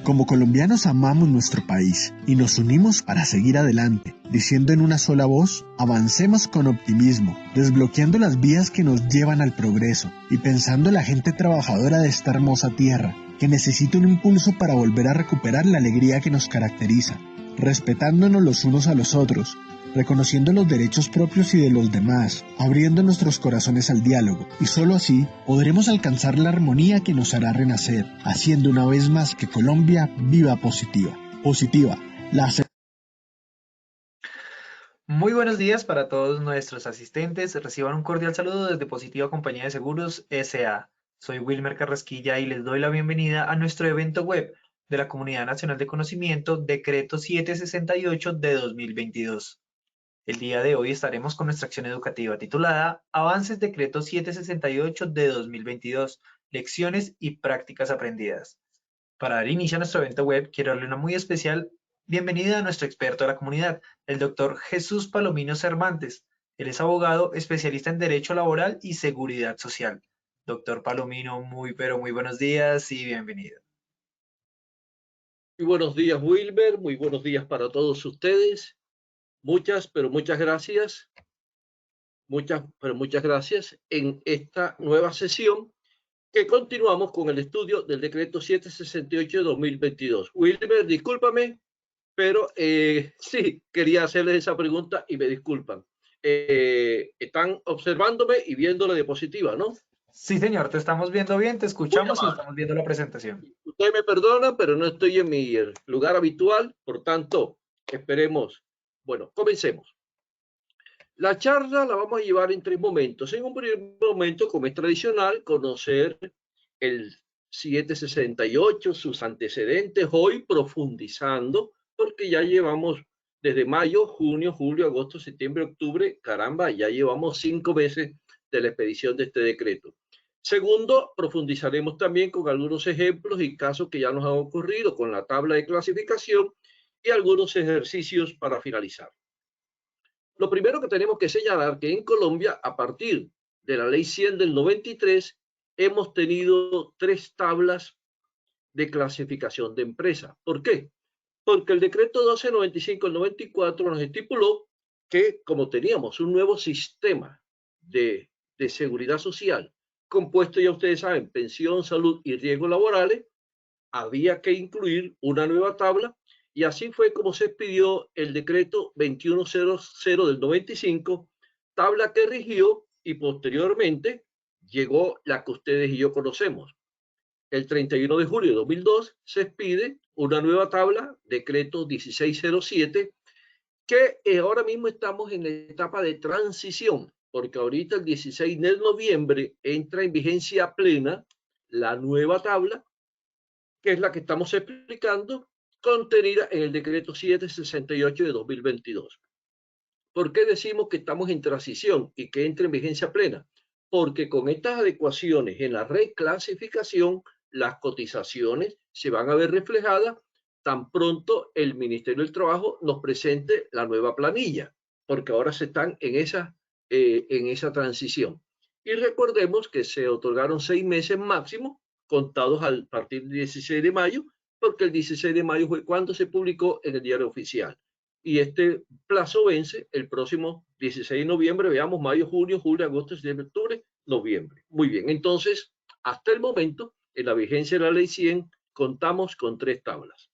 Como colombianos amamos nuestro país y nos unimos para seguir adelante, diciendo en una sola voz, avancemos con optimismo, desbloqueando las vías que nos llevan al progreso y pensando en la gente trabajadora de esta hermosa tierra, que necesita un impulso para volver a recuperar la alegría que nos caracteriza, respetándonos los unos a los otros, reconociendo los derechos propios y de los demás, abriendo nuestros corazones al diálogo, y solo así podremos alcanzar la armonía que nos hará renacer, haciendo una vez más que Colombia viva positiva. Positiva, la Muy buenos días para todos nuestros asistentes. Reciban un cordial saludo desde Positiva Compañía de Seguros S.A. Soy Wilmer Carrasquilla y les doy la bienvenida a nuestro evento web de la Comunidad Nacional de Conocimiento, Decreto 768 de 2022. El día de hoy estaremos con nuestra acción educativa titulada Avances Decreto 768 de 2022, Lecciones y Prácticas Aprendidas. Para dar inicio a nuestro evento web, quiero darle una muy especial bienvenida a nuestro experto de la comunidad, el doctor Jesús Palomino Cervantes. Él es abogado, especialista en Derecho Laboral y Seguridad Social. Doctor Palomino, muy buenos días y bienvenido. Muy buenos días, Wilmer. Muy buenos días para todos ustedes. Muchas gracias. Muchas gracias en esta nueva sesión que continuamos con el estudio del decreto 768 de 2022. Wilmer, discúlpame, pero sí, quería hacerles esa pregunta y me disculpan. Están observándome y viendo la diapositiva, ¿no? Sí, señor, te estamos viendo bien, te Muy escuchamos y amable. estamos viendo la presentación. Usted me perdona, pero no estoy en mi lugar habitual, por tanto, esperemos. Bueno, comencemos. La charla la vamos a llevar en tres momentos. En un primer momento, como es tradicional, conocer el 768, sus antecedentes, hoy profundizando, porque ya llevamos desde mayo, junio, julio, agosto, septiembre, octubre, caramba, ya llevamos 5 meses de la expedición de este decreto. Segundo, profundizaremos también con algunos ejemplos y casos que ya nos han ocurrido con la tabla de clasificación y algunos ejercicios para finalizar. Lo primero que tenemos que señalar que en Colombia, a partir de la ley 100 del 93, hemos tenido 3 tablas de clasificación de empresa. ¿Por qué? Porque el decreto 1295 del 94 nos estipuló que como teníamos un nuevo sistema de seguridad social, compuesto, ya ustedes saben, pensión, salud y riesgos laborales, había que incluir una nueva tabla y así fue como se expidió el decreto 2100 del 95, tabla que rigió y posteriormente llegó la que ustedes y yo conocemos. El 31 de julio de 2002 se expide una nueva tabla, decreto 1607, que ahora mismo estamos en la etapa de transición, porque ahorita el 16 de noviembre entra en vigencia plena la nueva tabla, que es la que estamos explicando, contenida en el decreto 768 de 2022. ¿Por qué decimos que estamos en transición y que entra en vigencia plena? Porque con estas adecuaciones en la reclasificación, las cotizaciones se van a ver reflejadas tan pronto el Ministerio del Trabajo nos presente la nueva planilla, porque ahora se están en esa transición. Y recordemos que se otorgaron 6 meses máximo, contados a partir del 16 de mayo, porque el 16 de mayo fue cuando se publicó en el diario oficial. Y este plazo vence el próximo 16 de noviembre, veamos, mayo, junio, julio, agosto, septiembre, octubre, noviembre. Muy bien, entonces, hasta el momento, en la vigencia de la ley 100, contamos con 3 tablas.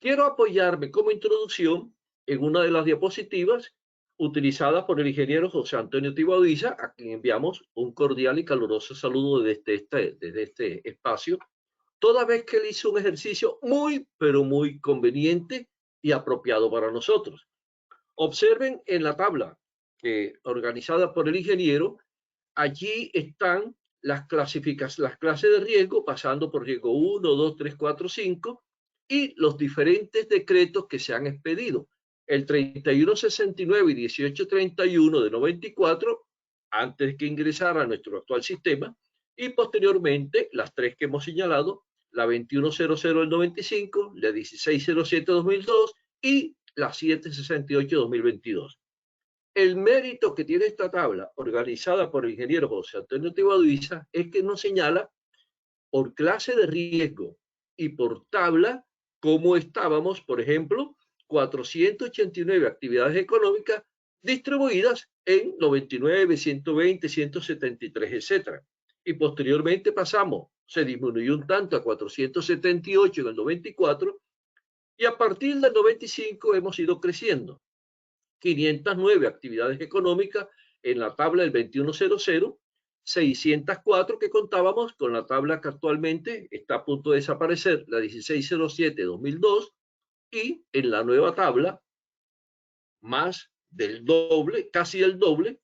Quiero apoyarme como introducción en una de las diapositivas utilizada por el ingeniero José Antonio Tibaudiza, a quien enviamos un cordial y caluroso saludo desde este espacio, toda vez que él hizo un ejercicio pero muy conveniente y apropiado para nosotros. Observen en la tabla organizada por el ingeniero, allí están las clases de riesgo, pasando por riesgo 1, 2, 3, 4, 5, y los diferentes decretos que se han expedido. El 3169 y 1831 de 94, antes que ingresara a nuestro actual sistema, y posteriormente las 3 que hemos señalado, la 2100 del 95, la 1607 2002 y la 768 2022. El mérito que tiene esta tabla, organizada por el ingeniero José Antonio Tibaudiza, es que nos señala por clase de riesgo y por tabla cómo estábamos, por ejemplo, 489 actividades económicas distribuidas en 99, 120, 173, etc. Y posteriormente pasamos, se disminuyó un tanto a 478 en el 94 y a partir del 95 hemos ido creciendo. 509 actividades económicas en la tabla del 2100, 604 que contábamos con la tabla que actualmente está a punto de desaparecer, la 1607-2002, y en la nueva tabla, más del doble, casi el doble,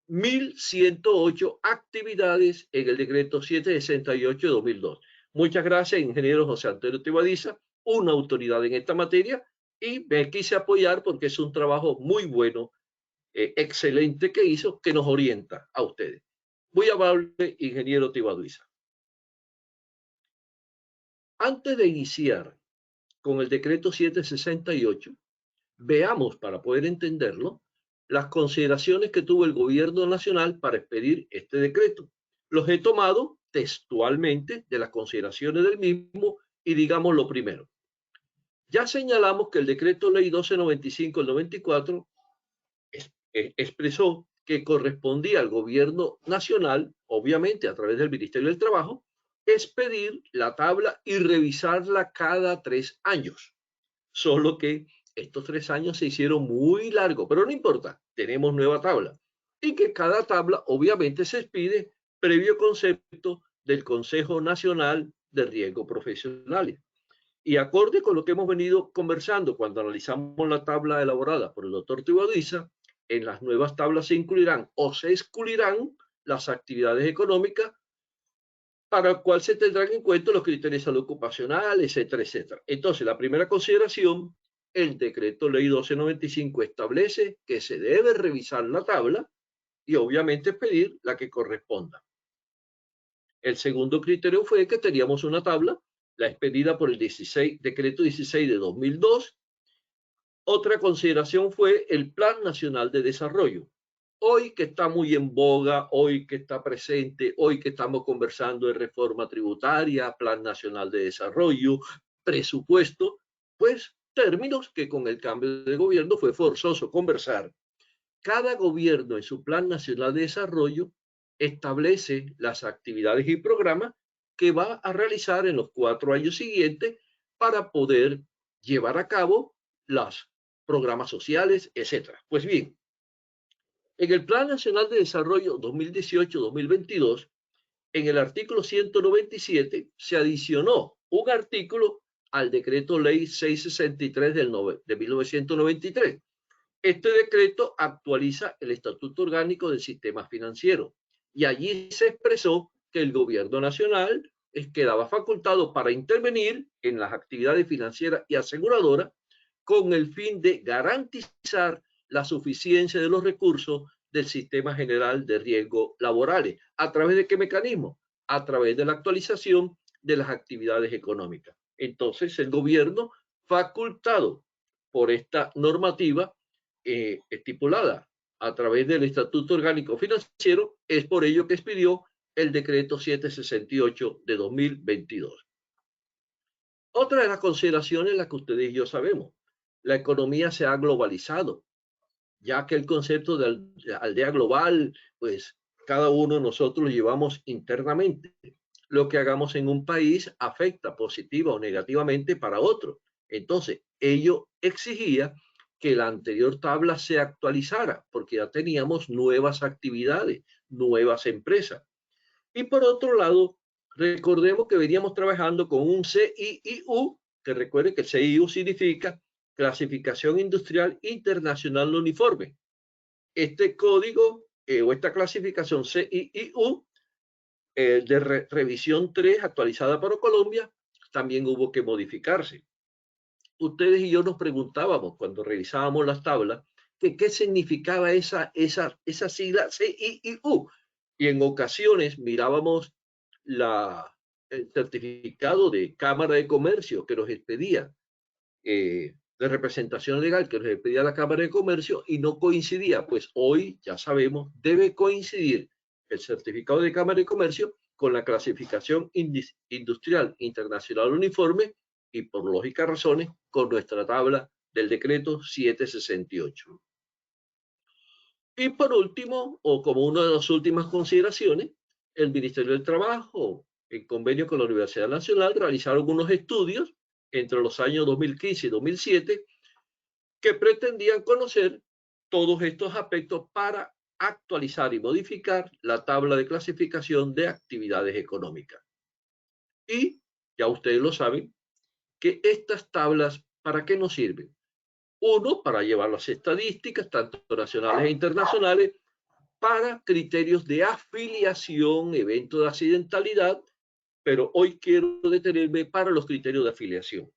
1.108 actividades en el decreto 768-2002. Muchas gracias, ingeniero José Antonio Tibadiza, una autoridad en esta materia, y me quise apoyar porque es un trabajo muy bueno, excelente que hizo, que nos orienta a ustedes. Muy amable, ingeniero Tibadiza. Antes de iniciar con el decreto 768, veamos, para poder entenderlo, las consideraciones que tuvo el gobierno nacional para expedir este decreto. Los he tomado textualmente de las consideraciones del mismo y digamos lo primero. Ya señalamos que el decreto ley 1295 del 94 expresó que correspondía al gobierno nacional, obviamente a través del Ministerio del Trabajo, expedir la tabla y revisarla cada 3 años. Solo que estos 3 años se hicieron muy largos, pero no importa, tenemos nueva tabla. Y que cada tabla obviamente se expide previo concepto del Consejo Nacional de Riesgos Profesionales. Y acorde con lo que hemos venido conversando cuando analizamos la tabla elaborada por el doctor Tibadiza, en las nuevas tablas se incluirán o se excluirán las actividades económicas para el cual se tendrán en cuenta los criterios de salud ocupacional, etcétera, etcétera. Entonces, la primera consideración, el decreto ley 1295 establece que se debe revisar la tabla y obviamente pedir la que corresponda. El segundo criterio fue que teníamos una tabla, la expedida por el decreto 16 de 2002. Otra consideración fue el Plan Nacional de Desarrollo. Hoy que está muy en boga, hoy que está presente, hoy que estamos conversando de reforma tributaria, Plan Nacional de Desarrollo, presupuesto, pues términos que con el cambio de gobierno fue forzoso conversar. Cada gobierno en su Plan Nacional de Desarrollo establece las actividades y programas que va a realizar en los 4 años siguientes para poder llevar a cabo los programas sociales, etcétera. Pues bien, en el Plan Nacional de Desarrollo 2018-2022, en el artículo 197, se adicionó un artículo al decreto ley 663 de 1993. Este decreto actualiza el Estatuto Orgánico del Sistema Financiero y allí se expresó que el gobierno nacional quedaba facultado para intervenir en las actividades financieras y aseguradoras con el fin de garantizar la suficiencia de los recursos del Sistema General de Riesgos Laborales. ¿A través de qué mecanismo? A través de la actualización de las actividades económicas. Entonces, el gobierno, facultado por esta normativa estipulada a través del Estatuto Orgánico Financiero, es por ello que expidió el decreto 768 de 2022. Otra de las consideraciones, las que ustedes y yo sabemos, la economía se ha globalizado, ya que el concepto de aldea global, pues cada uno de nosotros lo llevamos internamente. Lo que hagamos en un país afecta positiva o negativamente para otro. Entonces, ello exigía que la anterior tabla se actualizara, porque ya teníamos nuevas actividades, nuevas empresas. Y por otro lado, recordemos que veníamos trabajando con un CIIU, que recuerde que CIIU significa Clasificación Industrial Internacional Uniforme. Este código o esta clasificación CIIU de revisión 3 actualizada para Colombia también hubo que modificarse. Ustedes y yo nos preguntábamos cuando revisábamos las tablas que qué significaba esa sigla CIIU y en ocasiones mirábamos el certificado de Cámara de Comercio que nos expedía de representación legal que nos expedía la Cámara de Comercio y no coincidía. Pues hoy ya sabemos, debe coincidir el certificado de Cámara de Comercio con la clasificación industrial internacional uniforme y por lógicas razones con nuestra tabla del decreto 768. Y por último, o como una de las últimas consideraciones, el Ministerio del Trabajo, en convenio con la Universidad Nacional, realizaron unos estudios entre los años 2015 y 2007 que pretendían conocer todos estos aspectos para actualizar y modificar la tabla de clasificación de actividades económicas. Y ya ustedes lo saben, que estas tablas, ¿para qué nos sirven? Uno, para llevar las estadísticas, tanto nacionales e internacionales, para criterios de afiliación, eventos de accidentalidad, pero hoy quiero detenerme para los criterios de afiliación.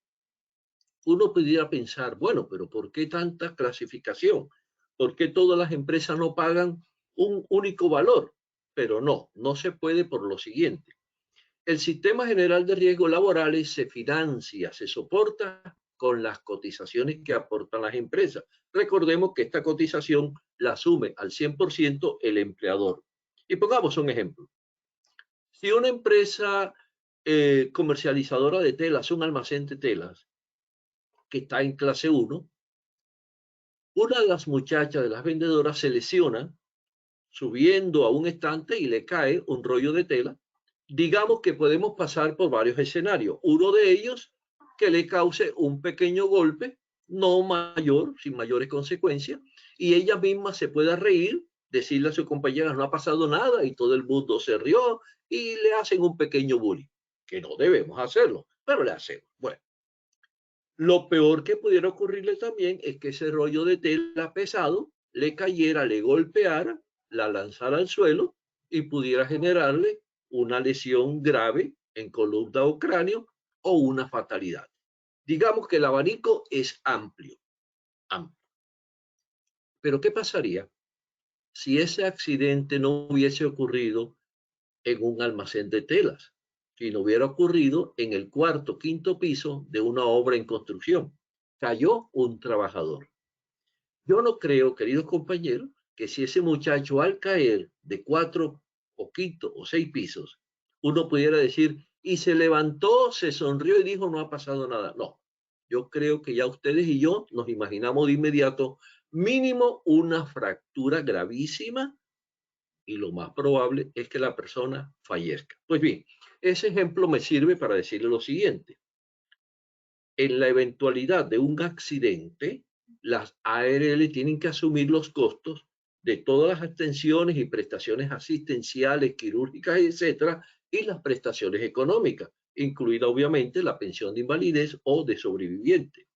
Uno pudiera pensar, bueno, pero ¿por qué tanta clasificación? ¿Por qué todas las empresas no pagan un único valor? Pero no, no se puede por lo siguiente. El Sistema General de Riesgos Laborales se financia, se soporta con las cotizaciones que aportan las empresas. Recordemos que esta cotización la asume al 100% el empleador. Y pongamos un ejemplo. Si una empresa comercializadora de telas, un almacén de telas, que está en clase 1, una de las muchachas de las vendedoras se lesiona subiendo a un estante y le cae un rollo de tela. Digamos que podemos pasar por varios escenarios. Uno de ellos, que le cause un pequeño golpe, no mayor, sin mayores consecuencias, y ella misma se pueda reír, decirle a su compañera, no ha pasado nada, y todo el mundo se rió, y le hacen un pequeño bullying, que no debemos hacerlo, pero le hacemos. Bueno, lo peor que pudiera ocurrirle también es que ese rollo de tela pesado le cayera, le golpeara, la lanzara al suelo y pudiera generarle una lesión grave en columna o cráneo o una fatalidad. Digamos que el abanico es amplio, amplio. Pero ¿qué pasaría si ese accidente no hubiese ocurrido en un almacén de telas, si no hubiera ocurrido en el cuarto o quinto piso de una obra en construcción? Cayó un trabajador. Yo no creo, queridos compañeros, que si ese muchacho al caer de 4 o quinto o 6 pisos, uno pudiera decir, y se levantó, se sonrió y dijo, no ha pasado nada. No, yo creo que ya ustedes y yo nos imaginamos de inmediato mínimo una fractura gravísima y lo más probable es que la persona fallezca. Pues bien, ese ejemplo me sirve para decirle lo siguiente. En la eventualidad de un accidente, las ARL tienen que asumir los costos de todas las atenciones y prestaciones asistenciales, quirúrgicas, etcétera, y las prestaciones económicas, incluida obviamente la pensión de invalidez o de sobreviviente.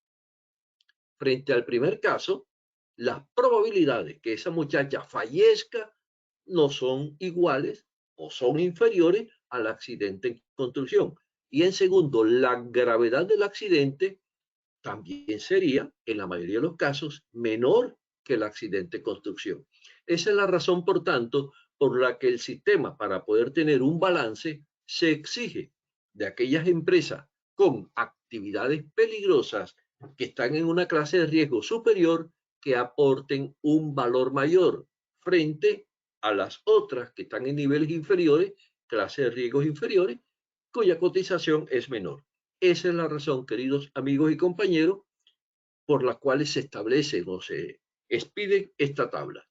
Frente al primer caso, las probabilidades que esa muchacha fallezca no son iguales o son inferiores al accidente en construcción. Y en segundo, la gravedad del accidente también sería, en la mayoría de los casos, menor que el accidente en construcción. Esa es la razón, por tanto, por la que el sistema, para poder tener un balance, se exige de aquellas empresas con actividades peligrosas que están en una clase de riesgo superior que aporten un valor mayor frente a las otras que están en niveles inferiores, clase de riesgos inferiores, cuya cotización es menor. Esa es la razón, queridos amigos y compañeros, por la cual se establece o se expide esta tabla,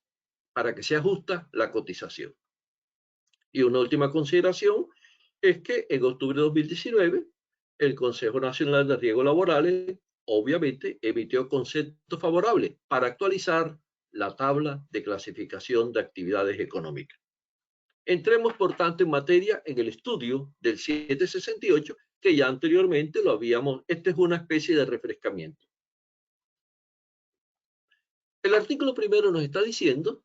para que sea justa la cotización. Y una última consideración es que en octubre de 2019, el Consejo Nacional de Riesgos Laborales, obviamente, emitió conceptos favorables para actualizar la tabla de clasificación de actividades económicas. Entremos, por tanto, en materia en el estudio del 768, que ya anteriormente lo habíamos, esta es una especie de refrescamiento. El artículo primero nos está diciendo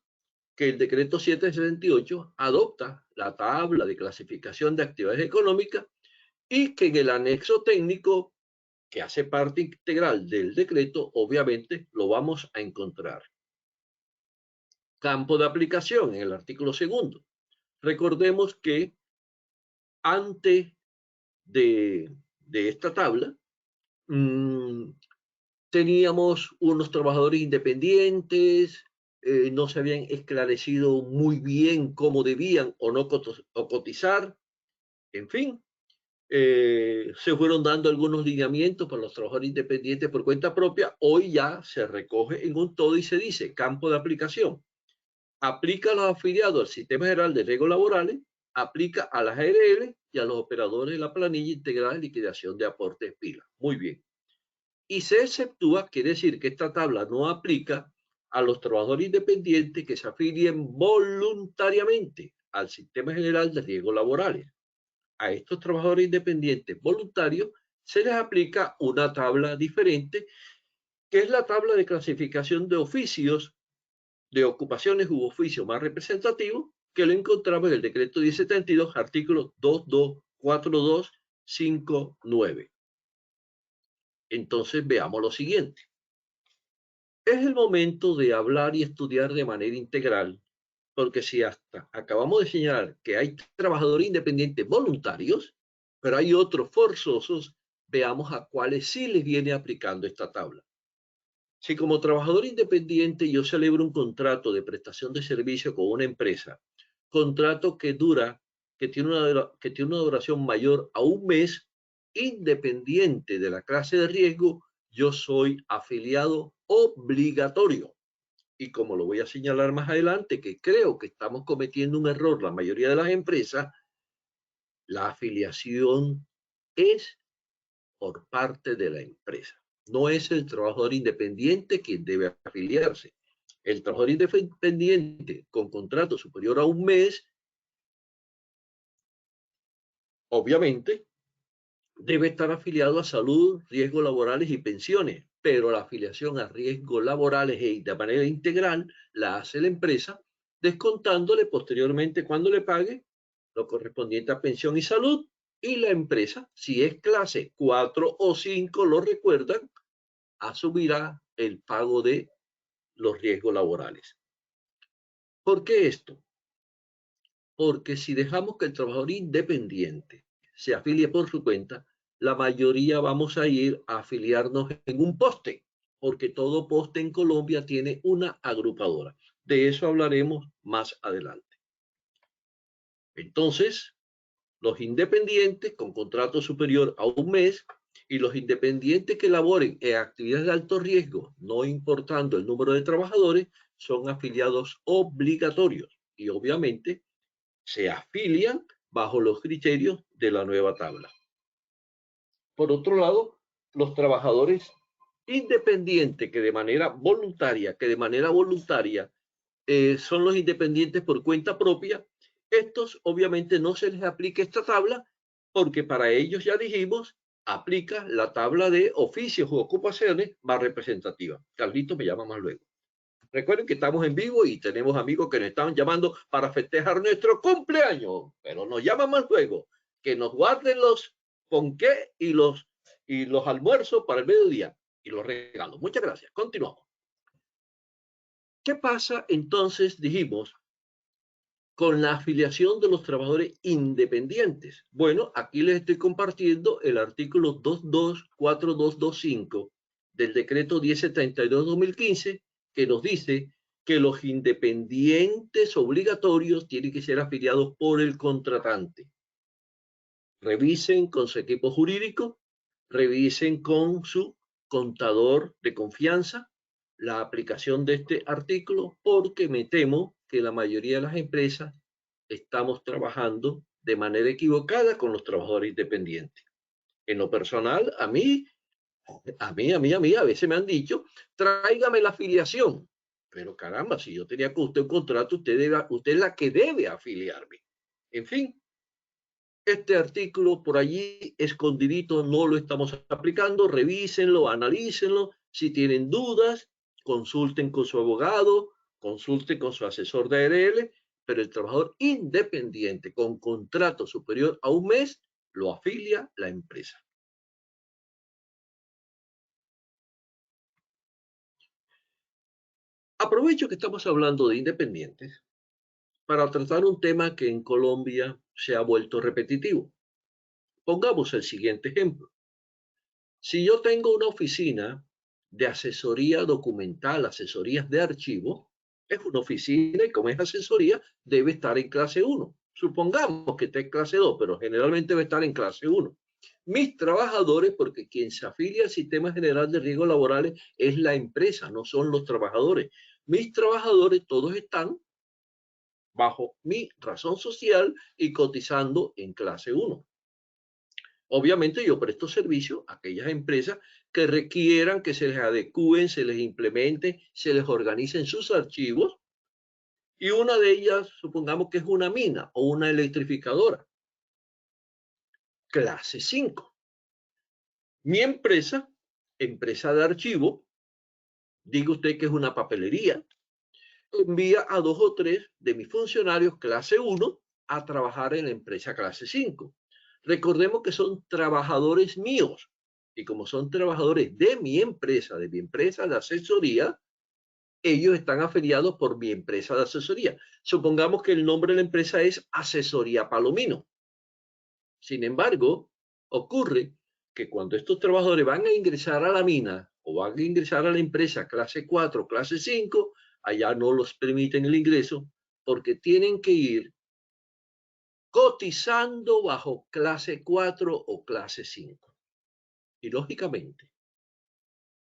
que el decreto 768 adopta la tabla de clasificación de actividades económicas y que en el anexo técnico, que hace parte integral del decreto, obviamente lo vamos a encontrar. Campo de aplicación en el artículo segundo. Recordemos que antes de esta tabla, teníamos unos trabajadores independientes, no se habían esclarecido muy bien cómo debían o no cotizar, En fin, se fueron dando algunos lineamientos para los trabajadores independientes por cuenta propia. Hoy ya se recoge en un todo y se dice, campo de aplicación. Aplica a los afiliados al Sistema General de Riesgos Laborales, aplica a las ARL y a los operadores de la planilla integrada de liquidación de aportes PILA. Muy bien. Y se exceptúa, quiere decir que esta tabla no aplica a los trabajadores independientes que se afilien voluntariamente al Sistema General de Riesgos Laborales. A estos trabajadores independientes voluntarios se les aplica una tabla diferente, que es la tabla de clasificación de oficios, de ocupaciones u oficios más representativos, que lo encontramos en el decreto 1072, artículos 224259. Entonces veamos lo siguiente. Es el momento de hablar y estudiar de manera integral, porque si hasta acabamos de señalar que hay trabajadores independientes voluntarios, pero hay otros forzosos, veamos a cuáles sí les viene aplicando esta tabla. Si como trabajador independiente yo celebro un contrato de prestación de servicio con una empresa, contrato que tiene una duración mayor a un mes, independiente de la clase de riesgo, yo soy afiliado obligatorio. Y como lo voy a señalar más adelante, que creo que estamos cometiendo un error la mayoría de las empresas, la afiliación es por parte de la empresa. No es el trabajador independiente quien debe afiliarse. El trabajador independiente con contrato superior a un mes, obviamente, debe estar afiliado a salud, riesgos laborales y pensiones, pero la afiliación a riesgos laborales de manera integral la hace la empresa, descontándole posteriormente cuando le pague lo correspondiente a pensión y salud, y la empresa, si es clase 4 o 5, lo recuerdan, asumirá el pago de los riesgos laborales. ¿Por qué esto? Porque si dejamos que el trabajador independiente se afilie por su cuenta, la mayoría vamos a ir a afiliarnos en un poste, porque todo poste en Colombia tiene una agrupadora. De eso hablaremos más adelante. Entonces, los independientes con contrato superior a un mes y los independientes que laboren en actividades de alto riesgo, no importando el número de trabajadores, son afiliados obligatorios y obviamente se afilian bajo los criterios de la nueva tabla. Por otro lado, los trabajadores independientes que de manera voluntaria, son los independientes por cuenta propia, estos obviamente no se les aplica esta tabla porque para ellos, ya dijimos, aplica la tabla de oficios u ocupaciones más representativa. Carlito me llama más luego. Recuerden que estamos en vivo y tenemos amigos que nos están llamando para festejar nuestro cumpleaños, pero nos llaman más luego, que nos guarden los ponqué y los almuerzos para el mediodía y los regalos. Muchas gracias. Continuamos. ¿Qué pasa entonces, dijimos, con la afiliación de los trabajadores independientes? Bueno, aquí les estoy compartiendo el artículo 224225 del decreto 1072-2015, que nos dice que los independientes obligatorios tienen que ser afiliados por el contratante. Revisen con su equipo jurídico, revisen con su contador de confianza la aplicación de este artículo, porque me temo que la mayoría de las empresas estamos trabajando de manera equivocada con los trabajadores independientes. En lo personal, a veces me han dicho, tráigame la afiliación. Pero caramba, si yo tenía con usted un contrato, usted es la que debe afiliarme. En fin, este artículo por allí escondidito no lo estamos aplicando. Revísenlo, analícenlo. Si tienen dudas, consulten con su abogado, consulten con su asesor de ARL, pero el trabajador independiente con contrato superior a un mes lo afilia la empresa. Aprovecho que estamos hablando de independientes para tratar un tema que en Colombia se ha vuelto repetitivo. Pongamos el siguiente ejemplo. Si yo tengo una oficina de asesoría documental, asesorías de archivo, es una oficina y como es asesoría, debe estar en clase 1. Supongamos que esté en clase 2, pero generalmente va a estar en clase 1. Mis trabajadores, porque quien se afilia al Sistema General de Riesgos Laborales es la empresa, no son los trabajadores. Mis trabajadores todos están bajo mi razón social y cotizando en clase 1. Obviamente yo presto servicio a aquellas empresas que requieran que se les adecúen, se les implemente, se les organicen sus archivos, y una de ellas, supongamos que es una mina o una electrificadora, clase 5. Mi empresa, empresa de archivo, diga usted que es una papelería, envía a 2 o 3 de mis funcionarios clase 1 a trabajar en la empresa clase 5. Recordemos que son trabajadores míos, y como son trabajadores de mi empresa de asesoría, ellos están afiliados por mi empresa de asesoría. Supongamos que el nombre de la empresa es Asesoría Palomino. Sin embargo, ocurre que cuando estos trabajadores van a ingresar a la mina o van a ingresar a la empresa clase 4, clase 5, allá no los permiten el ingreso porque tienen que ir cotizando bajo clase 4 o clase 5. Y lógicamente,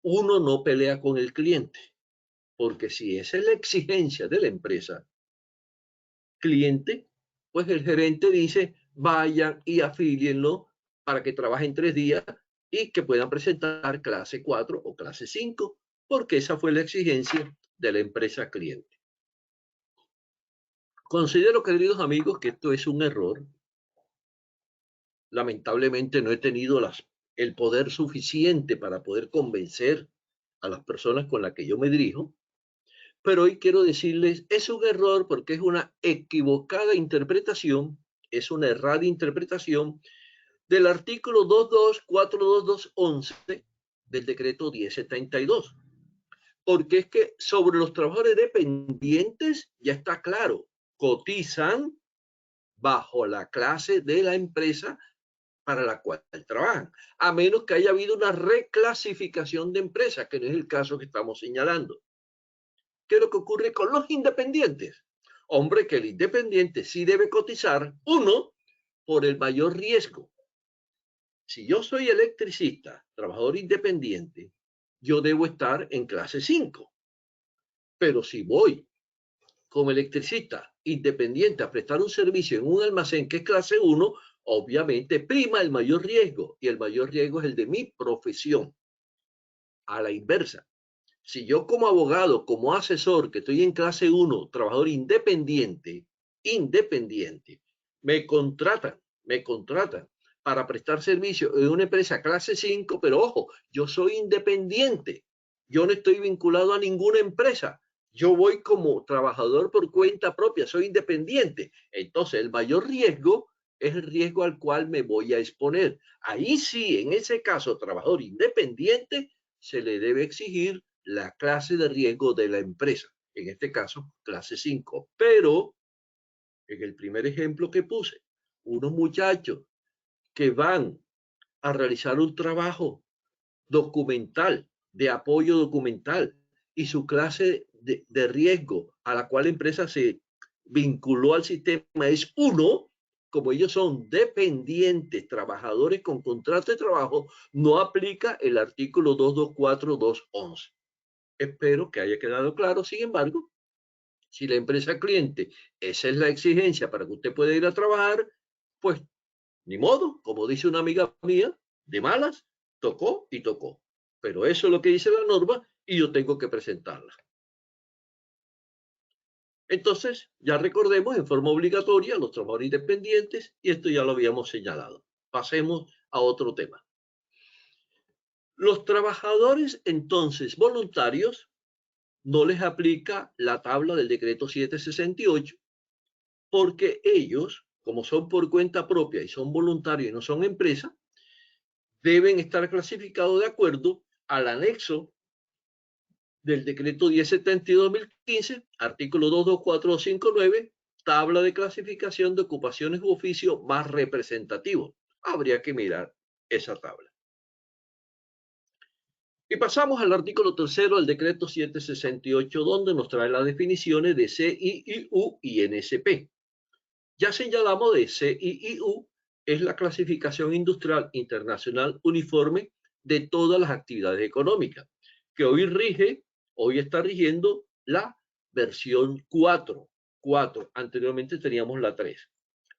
uno no pelea con el cliente, porque si esa es la exigencia de la empresa, cliente, pues el gerente dice, vayan y afílienlo para que trabajen 3 días y que puedan presentar clase 4 o clase 5, porque esa fue la exigencia de la empresa cliente. Considero, queridos amigos, que esto es un error. Lamentablemente no he tenido el poder suficiente para poder convencer a las personas con las que yo me dirijo, pero hoy quiero decirles, es un error porque es una equivocada interpretación, es una errada interpretación del artículo 22.422.11 del decreto 1072. Porque es que sobre los trabajadores dependientes ya está claro, cotizan bajo la clase de la empresa para la cual trabajan, a menos que haya habido una reclasificación de empresa, que no es el caso que estamos señalando. ¿Qué es lo que ocurre con los independientes? Hombre, que el independiente sí debe cotizar, uno, por el mayor riesgo. Si yo soy electricista, trabajador independiente, yo debo estar en clase 5. Pero si voy como electricista independiente a prestar un servicio en un almacén que es clase 1, obviamente prima el mayor riesgo, y el mayor riesgo es el de mi profesión. A la inversa, si yo como abogado, como asesor, que estoy en clase 1, trabajador independiente, me contratan para prestar servicio en una empresa clase 5, pero ojo, yo soy independiente, yo no estoy vinculado a ninguna empresa, yo voy como trabajador por cuenta propia, soy independiente. Entonces, el mayor riesgo es el riesgo al cual me voy a exponer. Ahí sí, en ese caso, trabajador independiente, se le debe exigir la clase de riesgo de la empresa, en este caso, clase 5. Pero, en el primer ejemplo que puse, unos muchachos que van a realizar un trabajo documental, de apoyo documental, y su clase de riesgo a la cual la empresa se vinculó al sistema es 1, como ellos son dependientes, trabajadores con contrato de trabajo, no aplica el artículo 224211. Espero que haya quedado claro. Sin embargo, si la empresa cliente, esa es la exigencia para que usted pueda ir a trabajar, pues ni modo, como dice una amiga mía, de malas, tocó y tocó. Pero eso es lo que dice la norma y yo tengo que presentarla. Entonces, ya recordemos en forma obligatoria los trabajadores independientes, y esto ya lo habíamos señalado. Pasemos a otro tema. Los trabajadores entonces voluntarios no les aplica la tabla del decreto 768 porque ellos, como son por cuenta propia y son voluntarios y no son empresa, deben estar clasificados de acuerdo al anexo del decreto 1072-2015, artículo 224259, tabla de clasificación de ocupaciones u oficio más representativo. Habría que mirar esa tabla. Y pasamos al artículo 3 del decreto 768, donde nos trae las definiciones de CIIU y NSP. Ya señalamos de CIIU, es la clasificación industrial internacional uniforme de todas las actividades económicas, que hoy está rigiendo la versión 4. Anteriormente teníamos la 3.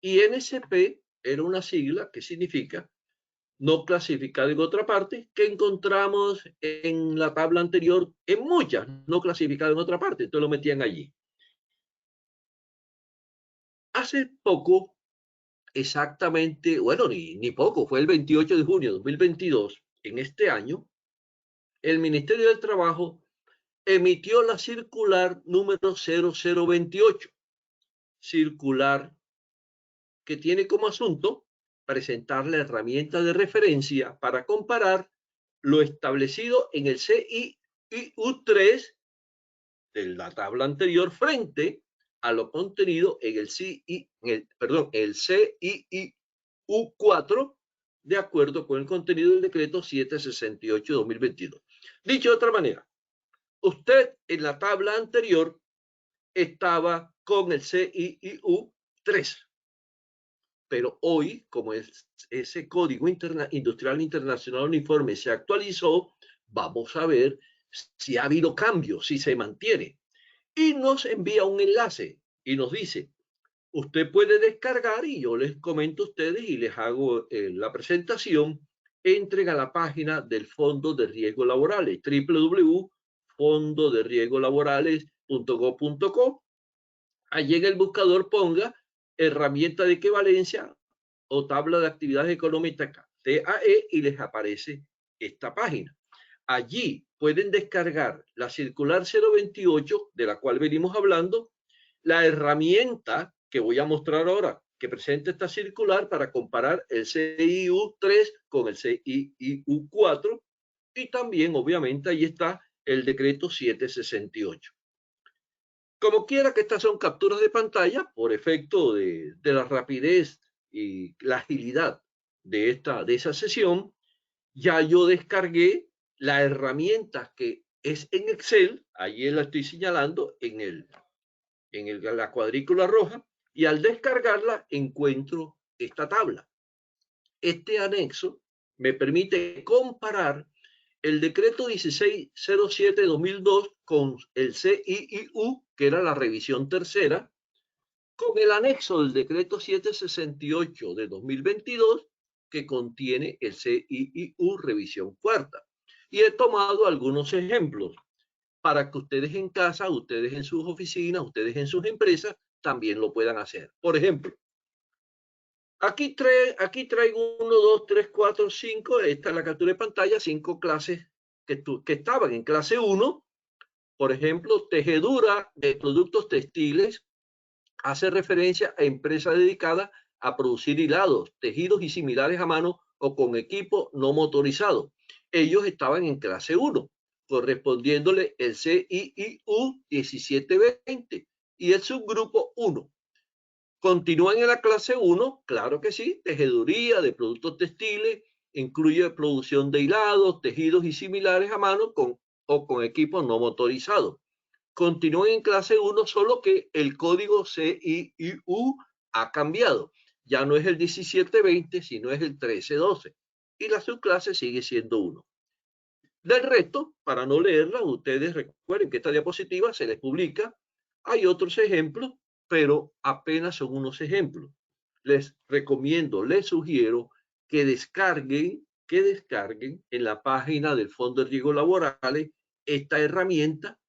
Y NSP era una sigla que significa no clasificada en otra parte, que encontramos en la tabla anterior en muchas no clasificadas en otra parte, entonces lo metían allí. Hace poco, exactamente, bueno, ni poco, fue el 28 de junio de 2022, en este año, el Ministerio del Trabajo emitió la circular número 0028, circular que tiene como asunto presentar la herramienta de referencia para comparar lo establecido en el CIIU3 de la tabla anterior frente a lo contenido en el CIIU4 de acuerdo con el contenido del decreto 768 de 2022. Dicho de otra manera, usted en la tabla anterior estaba con el CIIU3, pero hoy, como ese código industrial internacional uniforme se actualizó, vamos a ver si ha habido cambios, si se mantiene. Y nos envía un enlace y nos dice, usted puede descargar, y yo les comento a ustedes y les hago la presentación, entren a la página del Fondo de Riesgos Laborales, www.fondoderiesgolaborales.gov.co. Allí en el buscador ponga herramienta de equivalencia o tabla de actividades económicas TAE y les aparece esta página. Allí pueden descargar la circular 028 de la cual venimos hablando, la herramienta que voy a mostrar ahora que presenta esta circular para comparar el CIIU3 con el CIIU4 y también obviamente ahí está el decreto 768. Como quiera que estas son capturas de pantalla por efecto de la rapidez y la agilidad de esa sesión, ya yo descargué la herramienta que es en Excel, allí la estoy señalando en la cuadrícula roja, y al descargarla encuentro esta tabla. Este anexo me permite comparar el decreto 1607 de 2002 con el CIIU, que era la revisión tercera, con el anexo del decreto 768 de 2022, que contiene el CIIU revisión cuarta. Y he tomado algunos ejemplos para que ustedes en casa, ustedes en sus oficinas, ustedes en sus empresas, también lo puedan hacer. Por ejemplo, aquí traigo 1, 2, 3, 4, 5. Esta es la captura de pantalla, 5 clases que estaban en clase 1. Por ejemplo, tejedura de productos textiles hace referencia a empresas dedicadas a producir hilados, tejidos y similares a mano o con equipo no motorizado. Ellos estaban en clase 1, correspondiéndole el CIIU 1720 y el subgrupo 1. Continúan en la clase 1, claro que sí, tejeduría de productos textiles, incluye producción de hilados, tejidos y similares a mano o con equipo no motorizado. Continúan en clase 1, solo que el código CIIU ha cambiado. Ya no es el 1720, sino es el 1312. Y la subclase sigue siendo 1. Del resto, para no leerla, ustedes recuerden que esta diapositiva se les publica. Hay otros ejemplos, pero apenas son unos ejemplos. Les recomiendo, les sugiero que descarguen en la página del Fondo de Riesgos Laborales esta herramienta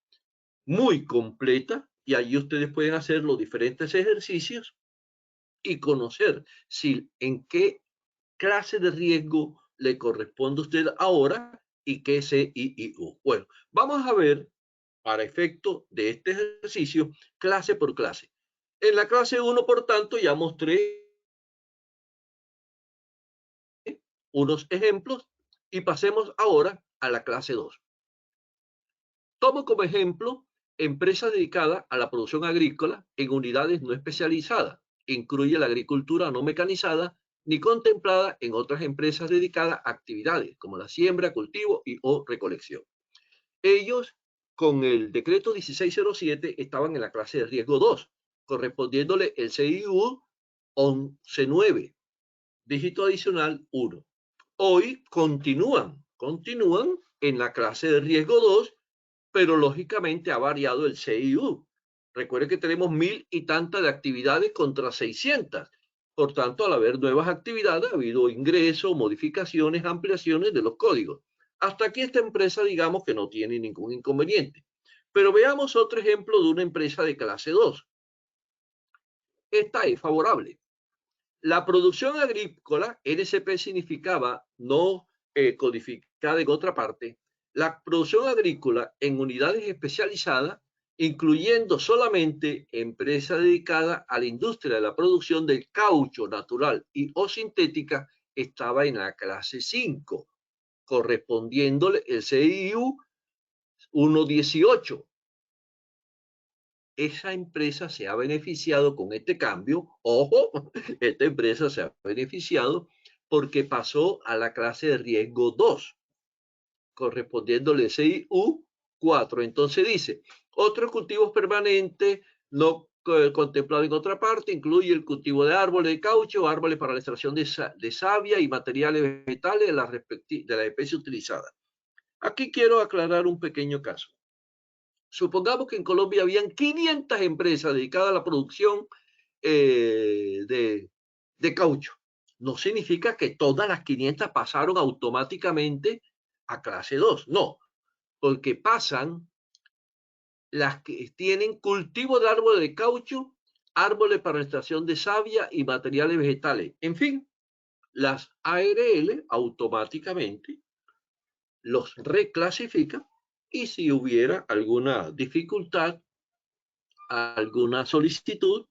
muy completa, y allí ustedes pueden hacer los diferentes ejercicios y conocer en qué clase de riesgo le corresponde a usted ahora y qué CIIU. Bueno, vamos a ver para efecto de este ejercicio clase por clase. En la clase 1, por tanto, ya mostré unos ejemplos y pasemos ahora a la clase 2. Tomo como ejemplo empresas dedicadas a la producción agrícola en unidades no especializadas. Incluye la agricultura no mecanizada ni contemplada en otras empresas dedicadas a actividades como la siembra, cultivo o recolección. Ellos, con el decreto 1607, estaban en la clase de riesgo 2, correspondiéndole el CIIU 11.9, dígito adicional 1. Hoy continúan en la clase de riesgo 2, pero lógicamente ha variado el CIU. Recuerde que tenemos 1000 y tantas de actividades contra 600. Por tanto, al haber nuevas actividades, ha habido ingresos, modificaciones, ampliaciones de los códigos. Hasta aquí esta empresa, digamos que no tiene ningún inconveniente. Pero veamos otro ejemplo de una empresa de clase 2. Esta es favorable. La producción agrícola, NSP significaba no codificada en otra parte, la producción agrícola en unidades especializadas, incluyendo solamente empresas dedicadas a la industria de la producción del caucho natural y o sintética, estaba en la clase 5, correspondiéndole el CIU 1.18. Esa empresa se ha beneficiado con este cambio. Ojo, esta empresa se ha beneficiado porque pasó a la clase de riesgo 2, correspondiéndole CIU 4. Entonces dice, otros cultivos permanentes no contemplado en otra parte, incluye el cultivo de árboles de caucho, árboles para la extracción de savia y materiales vegetales de la especie utilizada. Aquí quiero aclarar un pequeño caso. Supongamos que en Colombia habían 500 empresas dedicadas a la producción de caucho. No significa que todas las 500 pasaron automáticamente a clase 2. No, porque pasan las que tienen cultivo de árboles de caucho, árboles para la extracción de savia y materiales vegetales. En fin, las ARL automáticamente los reclasifican y si hubiera alguna dificultad, alguna solicitud,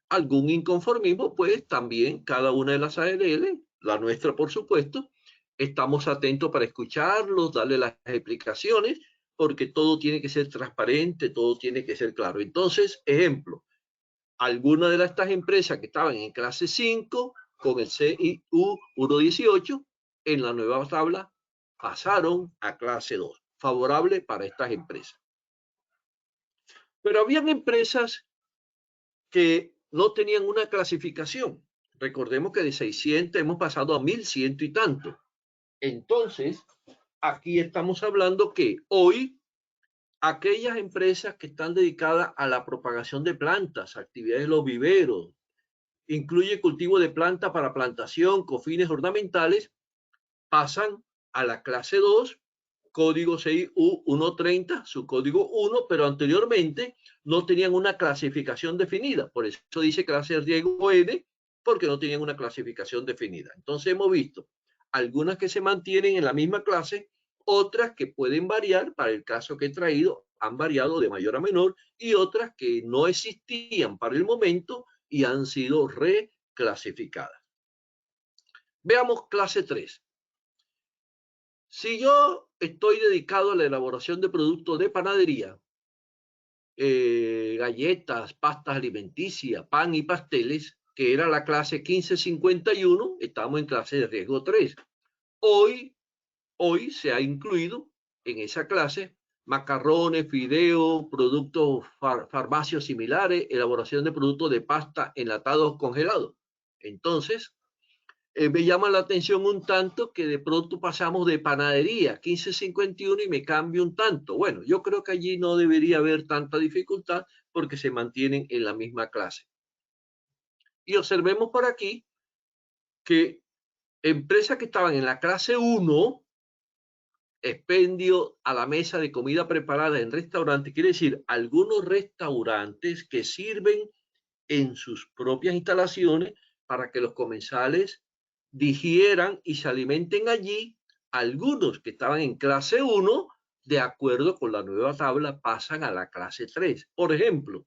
algún inconformismo, pues también cada una de las ARL, la nuestra por supuesto, estamos atentos para escucharlos, darle las explicaciones, porque todo tiene que ser transparente, todo tiene que ser claro. Entonces, ejemplo, algunas de estas empresas que estaban en clase 5 con el CIU 1.18, en la nueva tabla pasaron a clase 2, favorable para estas empresas. Pero habían empresas que no tenían una clasificación. Recordemos que de 600 hemos pasado a 1100 y tanto. Entonces, aquí estamos hablando que hoy aquellas empresas que están dedicadas a la propagación de plantas, actividades de los viveros, incluye cultivo de plantas para plantación con fines ornamentales, pasan a la clase 2, código CIU 1.30, su código 1, pero anteriormente no tenían una clasificación definida. Por eso dice clase de riesgo N, porque no tenían una clasificación definida. Entonces hemos visto algunas que se mantienen en la misma clase, otras que pueden variar, para el caso que he traído, han variado de mayor a menor, y otras que no existían para el momento y han sido reclasificadas. Veamos clase 3. Si yo estoy dedicado a la elaboración de productos de panadería, galletas, pastas alimenticias, pan y pasteles, que era la clase 1551, estamos en clase de riesgo 3. Hoy se ha incluido en esa clase macarrones, fideos, productos farmacios similares, elaboración de productos de pasta enlatados congelados. Entonces, me llama la atención un tanto que de pronto pasamos de panadería 1551 y me cambio un tanto. Bueno, yo creo que allí no debería haber tanta dificultad porque se mantienen en la misma clase. Y observemos por aquí que empresas que estaban en la clase 1, expendio a la mesa de comida preparada en restaurantes, quiere decir algunos restaurantes que sirven en sus propias instalaciones para que los comensales digieran y se alimenten allí. Algunos que estaban en clase 1, de acuerdo con la nueva tabla, pasan a la clase 3. Por ejemplo,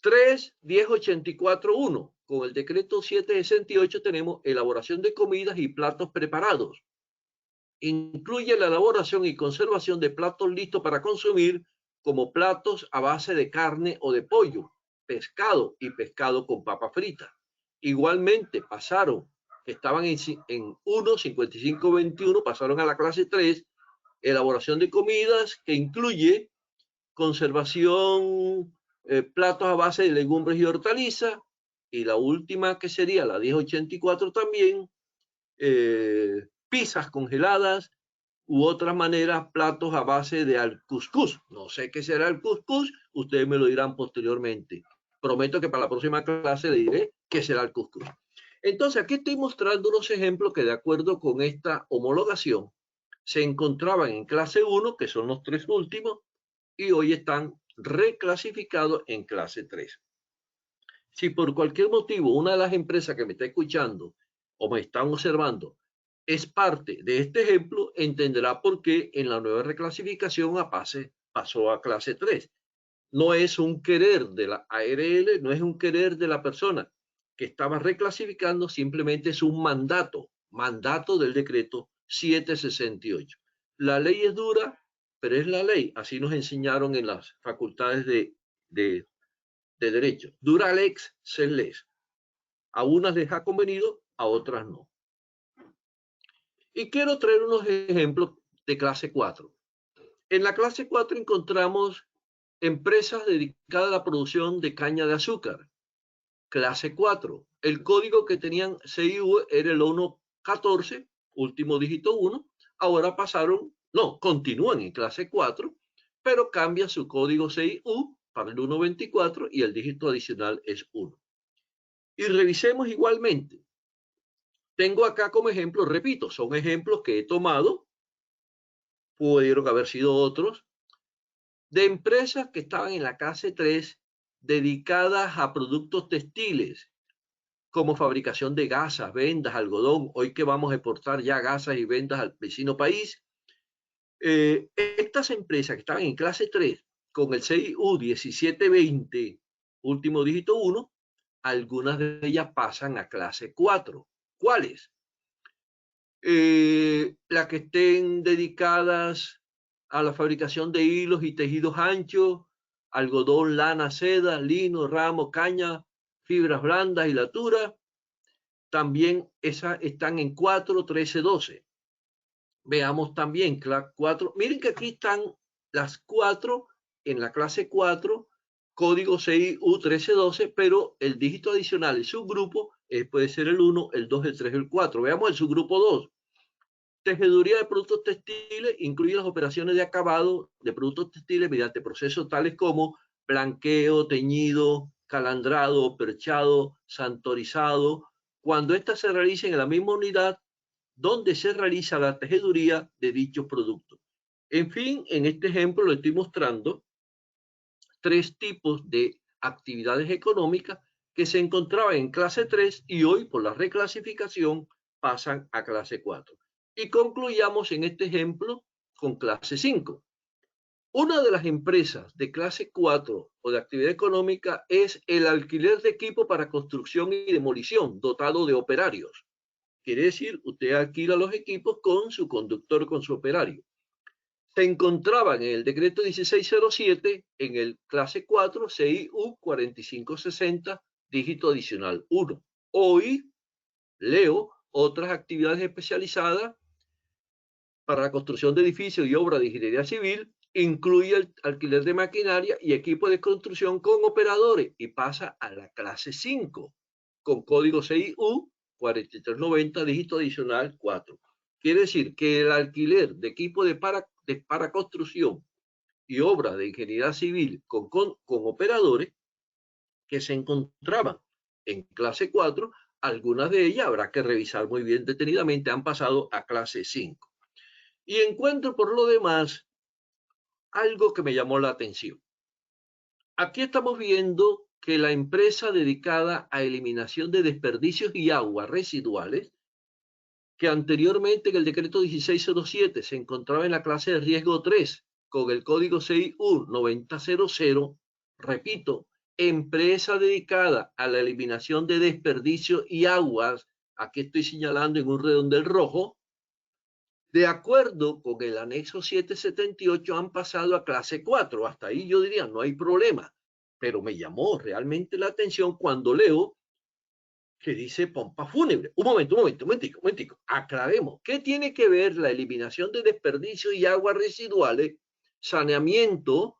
3.10.84.1, con el decreto 768 tenemos elaboración de comidas y platos preparados. Incluye la elaboración y conservación de platos listos para consumir, como platos a base de carne o de pollo, pescado y pescado con papa frita. Igualmente pasaron, estaban en 1.55.21, pasaron a la clase 3, elaboración de comidas, que incluye conservación, platos a base de legumbres y hortalizas, y la última que sería la 1084 también, pizzas congeladas u otras maneras, platos a base de al cuscús. No sé qué será el cuscús, ustedes me lo dirán posteriormente. Prometo que para la próxima clase le diré qué será el cuscús. Entonces, aquí estoy mostrando unos ejemplos que de acuerdo con esta homologación se encontraban en clase 1, que son los tres últimos, y hoy están reclasificados en clase 3. Si por cualquier motivo una de las empresas que me está escuchando o me están observando es parte de este ejemplo, entenderá por qué en la nueva reclasificación pasó a clase 3. No es un querer de la ARL, no es un querer de la persona que estaba reclasificando, simplemente es un mandato del decreto 768. La ley es dura, pero es la ley. Así nos enseñaron en las facultades de derecho. Dura lex, sed lex. A unas les ha convenido, a otras no. Y quiero traer unos ejemplos de clase 4. En la clase 4 encontramos empresas dedicadas a la producción de caña de azúcar. Clase 4. El código que tenían CIU era el 114, último dígito 1. Ahora continúan en clase 4, pero cambia su código CIU para el 124 y el dígito adicional es 1. Y revisemos igualmente. Tengo acá como ejemplo, repito, son ejemplos que he tomado, pudieron haber sido otros, de empresas que estaban en la clase 3 dedicadas a productos textiles, como fabricación de gasas, vendas, algodón. Hoy que vamos a exportar ya gasas y vendas al vecino país. Estas empresas que estaban en clase 3 con el CIU 1720, último dígito 1, algunas de ellas pasan a clase 4. ¿Cuáles? Las que estén dedicadas a la fabricación de hilos y tejidos anchos, algodón, lana, seda, lino, ramo, caña, fibras blandas y latura. También esas están en 4, 13, 12. Veamos también 4. Miren que aquí están las 4 en la clase 4, código CIU 1312, pero el dígito adicional, el subgrupo, puede ser el 1, el 2, el 3, el 4. Veamos el subgrupo 2. Tejeduría de productos textiles incluye las operaciones de acabado de productos textiles mediante procesos tales como blanqueo, teñido, calandrado, perchado, santorizado, cuando éstas se realicen en la misma unidad donde se realiza la tejeduría de dichos productos. En fin, en este ejemplo le estoy mostrando tres tipos de actividades económicas que se encontraban en clase 3 y hoy por la reclasificación pasan a clase 4. Y concluyamos en este ejemplo con clase 5. Una de las empresas de clase 4 o de actividad económica es el alquiler de equipo para construcción y demolición dotado de operarios. Quiere decir, usted alquila los equipos con su conductor, con su operario. Se encontraban en el decreto 1607, en el clase 4, CIU 4560, dígito adicional 1. Hoy leo otras actividades especializadas para la construcción de edificios y obras de ingeniería civil, incluye el alquiler de maquinaria y equipo de construcción con operadores y pasa a la clase 5, con código CIU 4390, dígito adicional 4. Quiere decir que el alquiler de equipo para construcción y obras de ingeniería civil con operadores que se encontraban en clase 4, algunas de ellas habrá que revisar muy bien detenidamente, han pasado a clase 5. Y encuentro por lo demás algo que me llamó la atención. Aquí estamos viendo que la empresa dedicada a eliminación de desperdicios y aguas residuales, que anteriormente en el decreto 1607 se encontraba en la clase de riesgo 3 con el código CIU 9000, repito, empresa dedicada a la eliminación de desperdicios y aguas, aquí estoy señalando en un redondel rojo, de acuerdo con el anexo 778 han pasado a clase 4. Hasta ahí yo diría, no hay problema. Pero me llamó realmente la atención cuando leo que dice pompa fúnebre. Un momentico. Aclaremos. ¿Qué tiene que ver la eliminación de desperdicios y aguas residuales, saneamiento,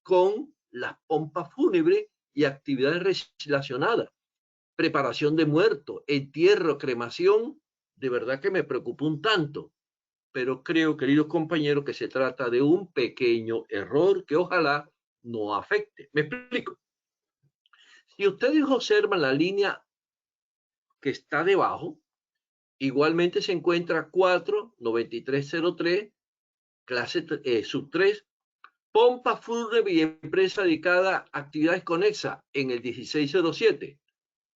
con las pompas fúnebres y actividades relacionadas? preparación de muertos, entierro, cremación, de verdad que me preocupa un tanto. Pero creo, queridos compañeros, que se trata de un pequeño error que ojalá no afecte. Me explico. Si ustedes observan la línea que está debajo, igualmente se encuentra 49303, clase sub 3, pompa fúnebre y empresa dedicada a actividades conexas en el 1607.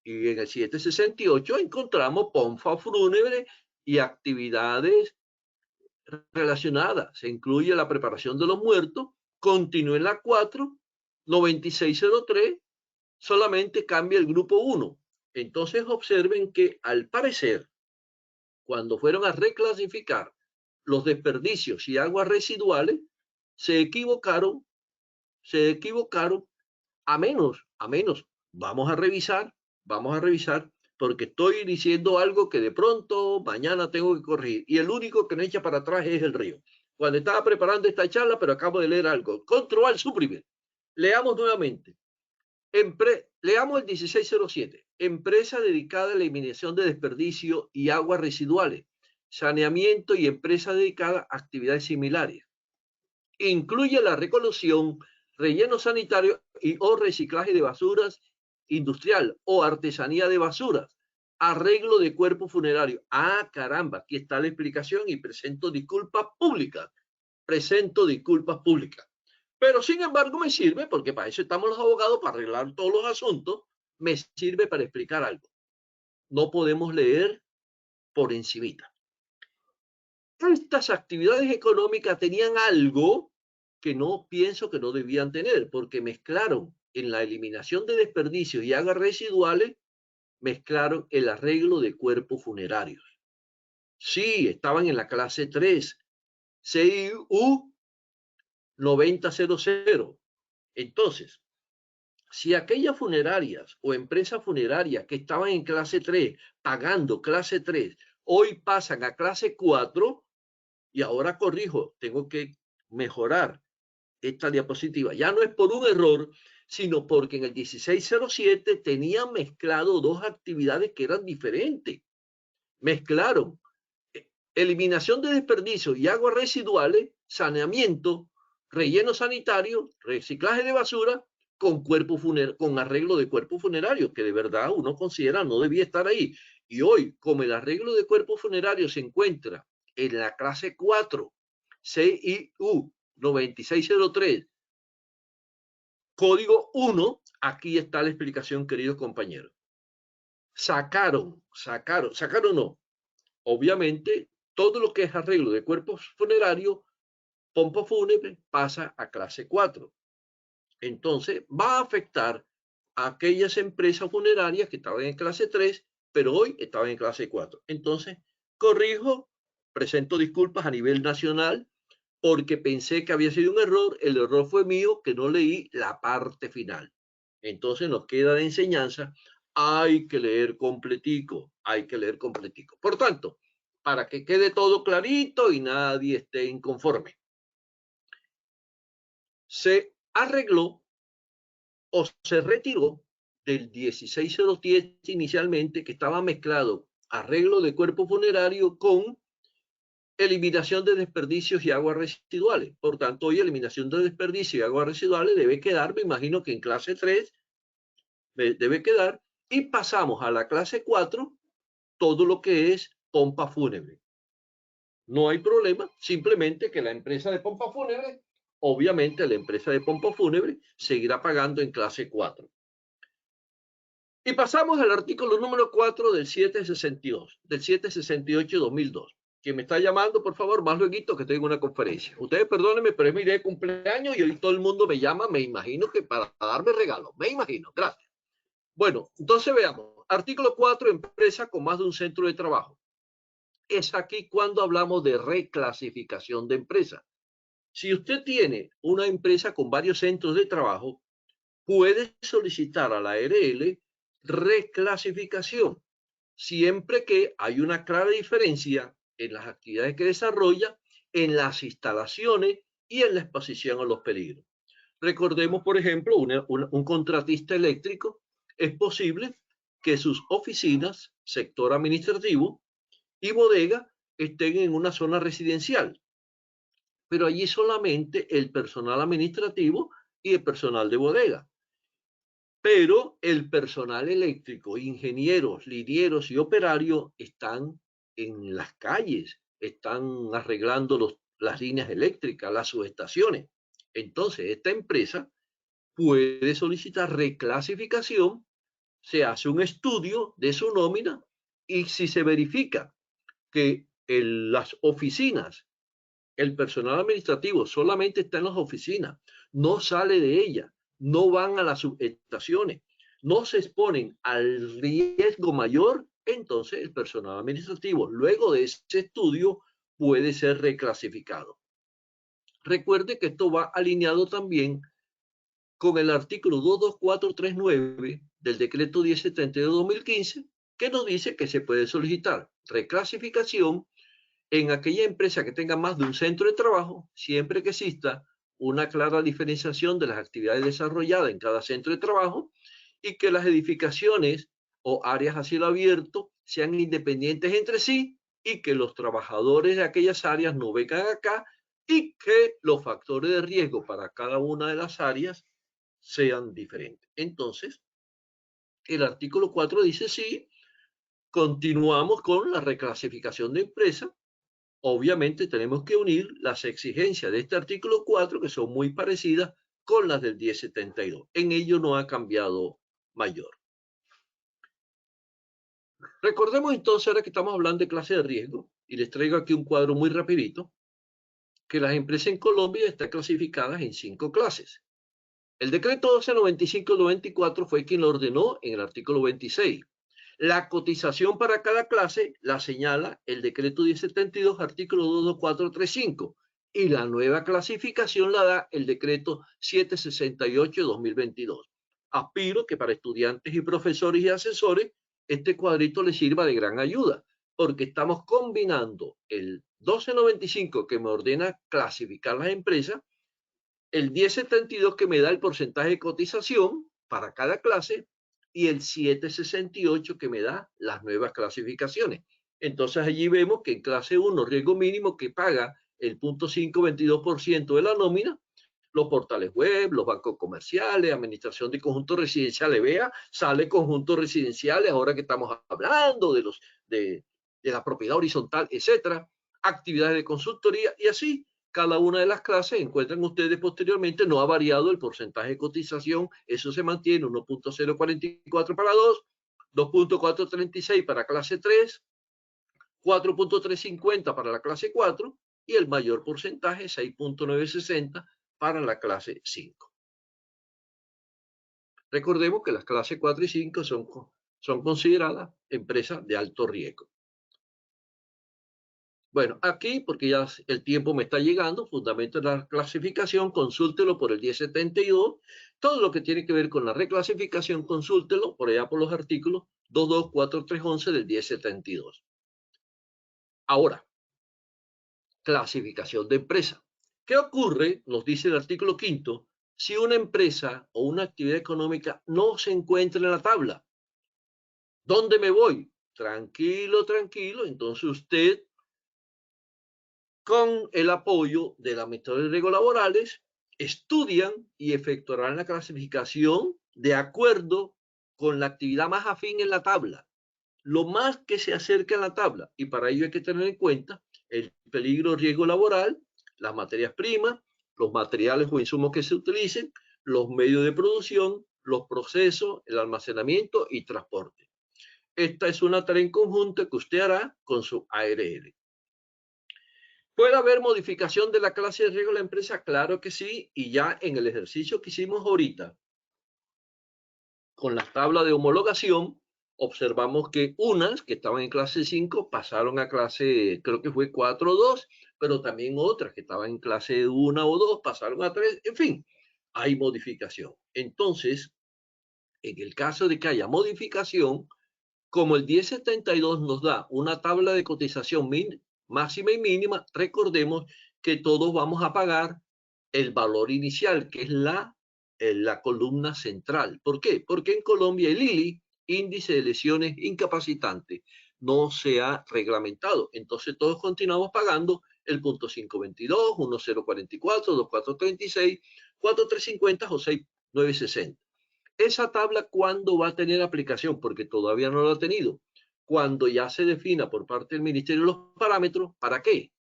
Y en el 768 encontramos pompa fúnebre y actividades relacionadas. Se incluye la preparación de los muertos. Continúa en la 49603, solamente cambia el grupo 1. Entonces observen que al parecer, cuando fueron a reclasificar los desperdicios y aguas residuales, se equivocaron, a menos, vamos a revisar, porque estoy diciendo algo que de pronto mañana tengo que corregir. Y el único que me echa para atrás es el río. Cuando estaba preparando esta charla, pero acabo de leer algo. Control suprimir. Leamos nuevamente. Leamos el 1607. Empresa dedicada a la eliminación de desperdicio y aguas residuales, saneamiento y empresa dedicada a actividades similares. Incluye la recolección, relleno sanitario y o reciclaje de basuras industrial o artesanía de basuras, arreglo de cuerpo funerario. Ah, caramba, aquí está la explicación y presento disculpas públicas. Pero sin embargo me sirve, porque para eso estamos los abogados, para arreglar todos los asuntos, me sirve para explicar algo. No podemos leer por encimita. Estas actividades económicas tenían algo que no pienso que no debían tener, porque mezclaron en la eliminación de desperdicios y aguas residuales, mezclaron el arreglo de cuerpos funerarios. Sí, estaban en la clase 3, CIU 9000. Entonces, si aquellas funerarias o empresas funerarias que estaban en clase 3, pagando clase 3, hoy pasan a clase 4, y ahora corrijo, tengo que mejorar esta diapositiva. Ya no es por un error, sino porque en el 1607 tenían mezclado dos actividades que eran diferentes. Mezclaron eliminación de desperdicios y aguas residuales, saneamiento, relleno sanitario, reciclaje de basura, con arreglo de cuerpo funerario, que de verdad uno considera no debía estar ahí. Y hoy, como el arreglo de cuerpo funerario se encuentra en la clase 4, CIU 9603, código 1, aquí está la explicación, queridos compañeros. Sacaron no. Obviamente, todo lo que es arreglo de cuerpos funerarios, pompa fúnebre, pasa a clase 4. Entonces, va a afectar a aquellas empresas funerarias que estaban en clase 3, pero hoy estaban en clase 4. Entonces, corrijo, presento disculpas a nivel nacional, porque pensé que había sido un error. El error fue mío, que no leí la parte final. Entonces, nos queda de enseñanza, hay que leer completico. Por tanto, para que quede todo clarito y nadie esté inconforme, se arregló o se retiró del 16010 inicialmente, que estaba mezclado arreglo de cuerpo funerario con eliminación de desperdicios y aguas residuales. Por tanto, hoy eliminación de desperdicios y aguas residuales debe quedar, me imagino que en clase 3 debe quedar, y pasamos a la clase 4, todo lo que es pompa fúnebre. No hay problema, simplemente que la empresa de pompa fúnebre, obviamente la empresa de pompa fúnebre seguirá pagando en clase 4. Y pasamos al artículo número 4 del 762, del 768-2002. Quien me está llamando, por favor, más luego que estoy en una conferencia. Ustedes perdónenme, pero es mi día de cumpleaños y hoy todo el mundo me llama, me imagino que para darme regalos. Me imagino, gracias. Bueno, entonces veamos. Artículo 4, empresa con más de un centro de trabajo. Es aquí cuando hablamos de reclasificación de empresa. Si usted tiene una empresa con varios centros de trabajo, puede solicitar a la ARL reclasificación, siempre que hay una clara diferencia en las actividades que desarrolla, en las instalaciones y en la exposición a los peligros. Recordemos, por ejemplo, un contratista eléctrico es posible que sus oficinas, sector administrativo y bodega estén en una zona residencial, pero allí solamente el personal administrativo y el personal de bodega. Pero el personal eléctrico, ingenieros, linieros y operarios están en las calles, están arreglando las líneas eléctricas, las subestaciones. Entonces, esta empresa puede solicitar reclasificación, se hace un estudio de su nómina y si se verifica que las oficinas, el personal administrativo solamente está en las oficinas, no sale de ellas, no van a las subestaciones, no se exponen al riesgo mayor, entonces el personal administrativo, luego de ese estudio, puede ser reclasificado. Recuerde que esto va alineado también con el artículo 22439 del decreto 1072-2015, que nos dice que se puede solicitar reclasificación en aquella empresa que tenga más de un centro de trabajo, siempre que exista una clara diferenciación de las actividades desarrolladas en cada centro de trabajo y que las edificaciones o áreas a cielo abierto sean independientes entre sí y que los trabajadores de aquellas áreas no vengan acá y que los factores de riesgo para cada una de las áreas sean diferentes. Entonces, el artículo 4 dice sí, continuamos con la reclasificación de empresa. Obviamente tenemos que unir las exigencias de este artículo 4, que son muy parecidas con las del 1072. En ello no ha cambiado mayor. Recordemos entonces, ahora que estamos hablando de clase de riesgo, y les traigo aquí un cuadro muy rapidito, que las empresas en Colombia están clasificadas en 5 clases. El decreto 1295-94 fue quien lo ordenó en el artículo 26. La cotización para cada clase la señala el decreto 1072, artículo 22435, y la nueva clasificación la da el decreto 768-2022. Aspiro que para estudiantes y profesores y asesores este cuadrito les sirva de gran ayuda, porque estamos combinando el 1295 que me ordena clasificar las empresas, el 1072 que me da el porcentaje de cotización para cada clase y el 768 que me da las nuevas clasificaciones. Entonces allí vemos que en clase 1, riesgo mínimo que paga el 0.522% de la nómina, los portales web, los bancos comerciales, administración de conjuntos residenciales, vea, sale conjuntos residenciales, ahora que estamos hablando de la propiedad horizontal, etcétera, actividades de consultoría y así. Cada una de las clases, encuentran ustedes posteriormente, no ha variado el porcentaje de cotización, eso se mantiene, 1.044 para 2, 2.436 para clase 3, 4.350 para la clase 4 y el mayor porcentaje, 6.960 para la clase 5. Recordemos que las clases 4 y 5 son consideradas empresas de alto riesgo. Bueno, aquí, porque ya el tiempo me está llegando, fundamento de la clasificación, consúltelo por el 1072. Todo lo que tiene que ver con la reclasificación, consúltelo por allá por los artículos 224311 del 1072. Ahora, clasificación de empresa. ¿Qué ocurre? Nos dice el artículo 5, si una empresa o una actividad económica no se encuentra en la tabla. ¿Dónde me voy? Tranquilo, tranquilo. Entonces usted, con el apoyo de la metodología de riesgos laborales, estudian y efectuarán la clasificación de acuerdo con la actividad más afín en la tabla, lo más que se acerque a la tabla, y para ello hay que tener en cuenta el peligro riesgo laboral, las materias primas, los materiales o insumos que se utilicen, los medios de producción, los procesos, el almacenamiento y transporte. Esta es una tarea en conjunto que usted hará con su ARL. ¿Puede haber modificación de la clase de riesgo de la empresa? Claro que sí, y ya en el ejercicio que hicimos ahorita, con la tabla de homologación, observamos que unas que estaban en clase 5 pasaron a clase, creo que fue 4 o 2, pero también otras que estaban en clase 1 o 2 pasaron a 3, en fin, hay modificación. Entonces, en el caso de que haya modificación, como el 1072 nos da una tabla de cotización máxima y mínima, recordemos que todos vamos a pagar el valor inicial, que es la columna central. ¿Por qué? Porque en Colombia el ILI índice de lesiones incapacitantes. No se ha reglamentado. Entonces todos continuamos pagando el punto 522, 1044, 2436, 4350 o 6960. Esa tabla, ¿cuándo va a tener aplicación? Porque todavía no lo ha tenido. Cuando ya se defina por parte del Ministerio los parámetros, ¿para qué?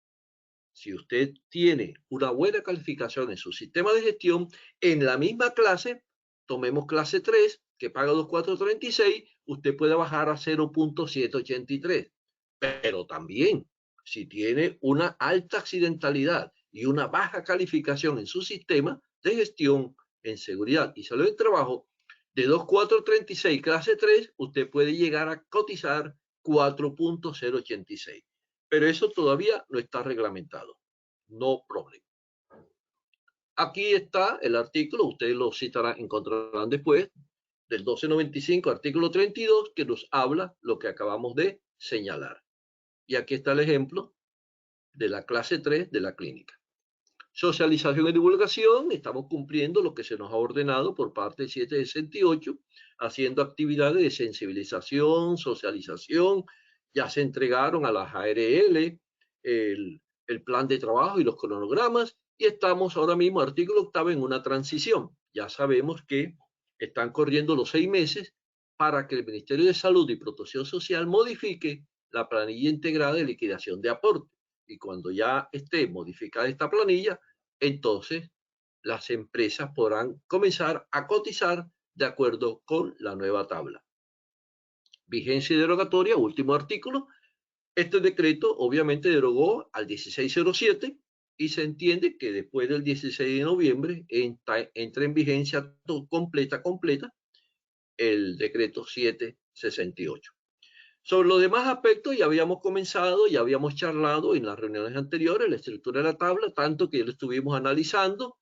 Si usted tiene una buena calificación en su sistema de gestión, en la misma clase, tomemos clase 3, que paga 2,436, usted puede bajar a 0,783. Pero también, si tiene una alta accidentalidad y una baja calificación en su sistema de gestión en seguridad y salud del trabajo, de 2,436 clase 3, usted puede llegar a cotizar 4,086. Pero eso todavía no está reglamentado. No problema. Aquí está el artículo, ustedes lo encontrarán después, del 1295, artículo 32, que nos habla lo que acabamos de señalar. Y aquí está el ejemplo de la clase 3 de la clínica. Socialización y divulgación, estamos cumpliendo lo que se nos ha ordenado por parte del 768, haciendo actividades de sensibilización, socialización, ya se entregaron a las ARL el plan de trabajo y los cronogramas, y estamos ahora mismo, artículo 8, en una transición. Ya sabemos que están corriendo los 6 meses para que el Ministerio de Salud y Protección Social modifique la planilla integrada de liquidación de aporte. Y cuando ya esté modificada esta planilla, entonces las empresas podrán comenzar a cotizar de acuerdo con la nueva tabla. Vigencia y derogatoria, último artículo. Este decreto obviamente derogó al 1607 y se entiende que después del 16 de noviembre entra en vigencia completa el decreto 768. Sobre los demás aspectos ya habíamos comenzado, ya habíamos charlado en las reuniones anteriores, la estructura de la tabla, tanto que ya lo estuvimos analizando.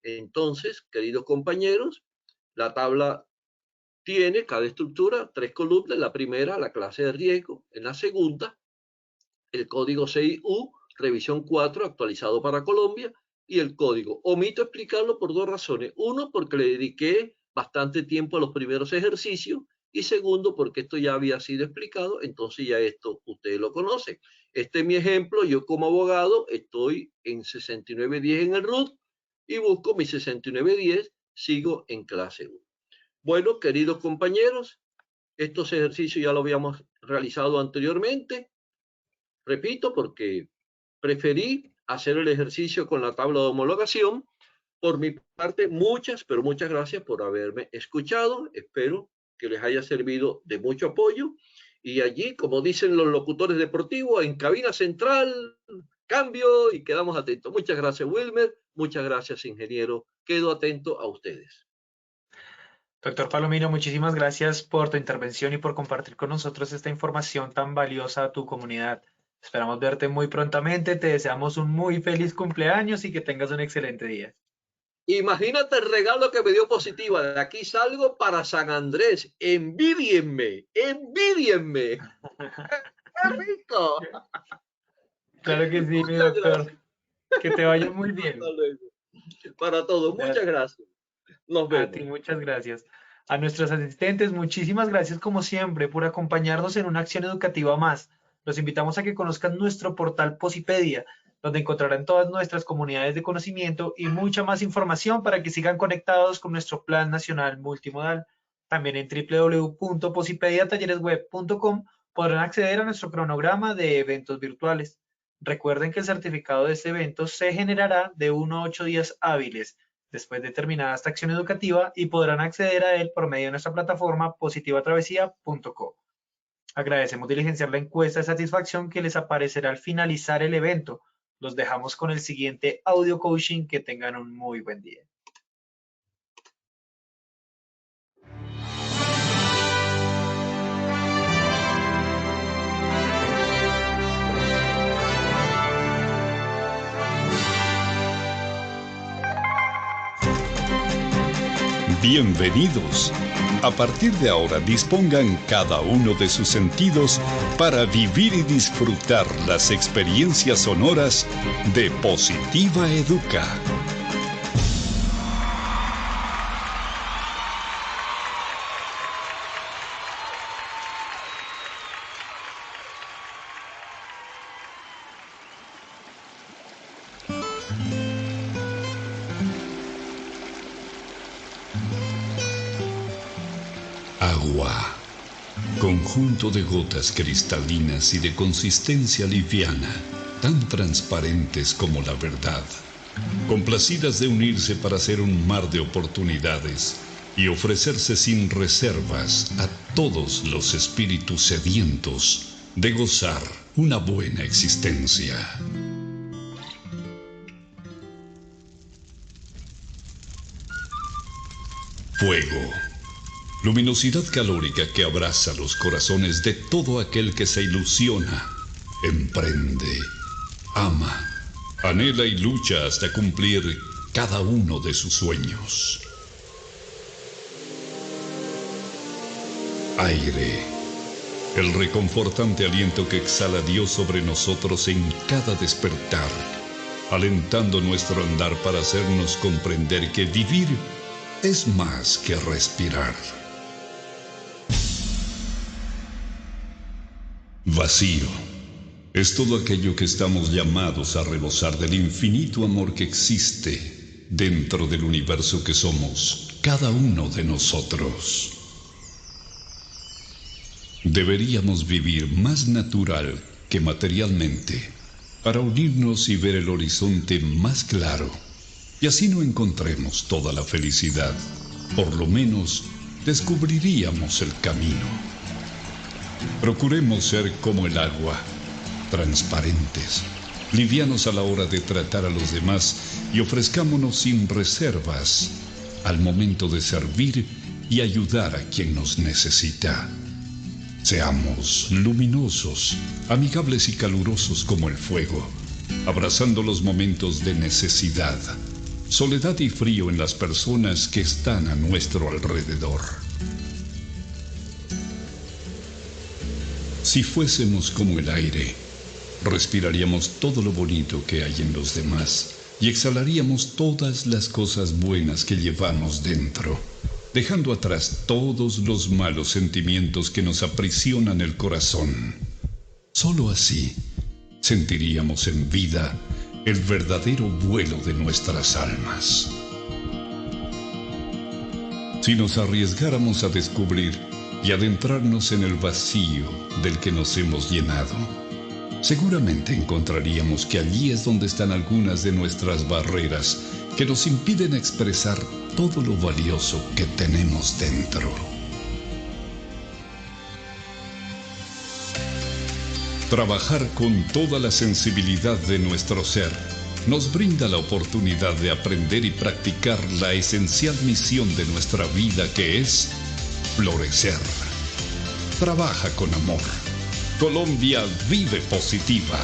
Entonces, queridos compañeros, la tabla tiene cada estructura 3 columnas. La primera, la clase de riesgo. En la segunda, el código 6U, revisión 4, actualizado para Colombia. Y el código. Omito explicarlo por 2 razones. Uno, porque le dediqué bastante tiempo a los primeros ejercicios. Y segundo, porque esto ya había sido explicado, entonces ya esto ustedes lo conocen. Este es mi ejemplo. Yo como abogado estoy en 6910 en el RUT y busco mi 6910, sigo en clase 1. Bueno, queridos compañeros, estos ejercicios ya lo habíamos realizado anteriormente. Repito, porque preferí hacer el ejercicio con la tabla de homologación. Por mi parte, pero muchas gracias por haberme escuchado. Espero que les haya servido de mucho apoyo. Y allí, como dicen los locutores deportivos, en cabina central, cambio y quedamos atentos. Muchas gracias, Wilmer. Muchas gracias, ingeniero. Quedo atento a ustedes. Doctor Palomino, muchísimas gracias por tu intervención y por compartir con nosotros esta información tan valiosa a tu comunidad. Esperamos verte muy prontamente. Te deseamos un muy feliz cumpleaños y que tengas un excelente día. Imagínate el regalo que me dio Positiva. De aquí salgo para San Andrés. Envidienme, envidienme. ¡Qué rico! Claro que sí, mi doctor. Que te vaya muy bien. Para todos, muchas gracias. Nos vemos. A ti, muchas gracias. A nuestros asistentes, muchísimas gracias como siempre por acompañarnos en una acción educativa más. Los invitamos a que conozcan nuestro portal Posipedia, donde encontrarán todas nuestras comunidades de conocimiento y mucha más información para que sigan conectados con nuestro Plan Nacional Multimodal. También en www.posipediatalleresweb.com podrán acceder a nuestro cronograma de eventos virtuales. Recuerden que el certificado de este evento se generará de 1 a 8 días hábiles después de terminada esta acción educativa y podrán acceder a él por medio de nuestra plataforma positivatravesía.co. Agradecemos diligenciar la encuesta de satisfacción que les aparecerá al finalizar el evento. Los dejamos con el siguiente audio coaching. Que tengan un muy buen día. Bienvenidos. A partir de ahora dispongan cada uno de sus sentidos para vivir y disfrutar las experiencias sonoras de Positiva Educa. Agua. Conjunto de gotas cristalinas y de consistencia liviana, tan transparentes como la verdad, complacidas de unirse para hacer un mar de oportunidades y ofrecerse sin reservas a todos los espíritus sedientos de gozar una buena existencia. Fuego. Luminosidad calórica que abraza los corazones de todo aquel que se ilusiona, emprende, ama, anhela y lucha hasta cumplir cada uno de sus sueños. Aire. El reconfortante aliento que exhala Dios sobre nosotros en cada despertar, alentando nuestro andar para hacernos comprender que vivir es más que respirar. Vacío. Es todo aquello que estamos llamados a rebosar del infinito amor que existe dentro del universo que somos cada uno de nosotros. Deberíamos vivir más natural que materialmente para unirnos y ver el horizonte más claro, y así no encontremos toda la felicidad. Por lo menos descubriríamos el camino. Procuremos ser como el agua, transparentes, livianos a la hora de tratar a los demás y ofrezcámonos sin reservas al momento de servir y ayudar a quien nos necesita. Seamos luminosos, amigables y calurosos como el fuego, abrazando los momentos de necesidad, soledad y frío en las personas que están a nuestro alrededor. Si fuésemos como el aire, respiraríamos todo lo bonito que hay en los demás y exhalaríamos todas las cosas buenas que llevamos dentro, dejando atrás todos los malos sentimientos que nos aprisionan el corazón. Solo así sentiríamos en vida el verdadero vuelo de nuestras almas. Si nos arriesgáramos a descubrir y adentrarnos en el vacío del que nos hemos llenado, seguramente encontraríamos que allí es donde están algunas de nuestras barreras que nos impiden expresar todo lo valioso que tenemos dentro. Trabajar con toda la sensibilidad de nuestro ser nos brinda la oportunidad de aprender y practicar la esencial misión de nuestra vida, que es florecer. Trabaja con amor. Colombia vive positiva.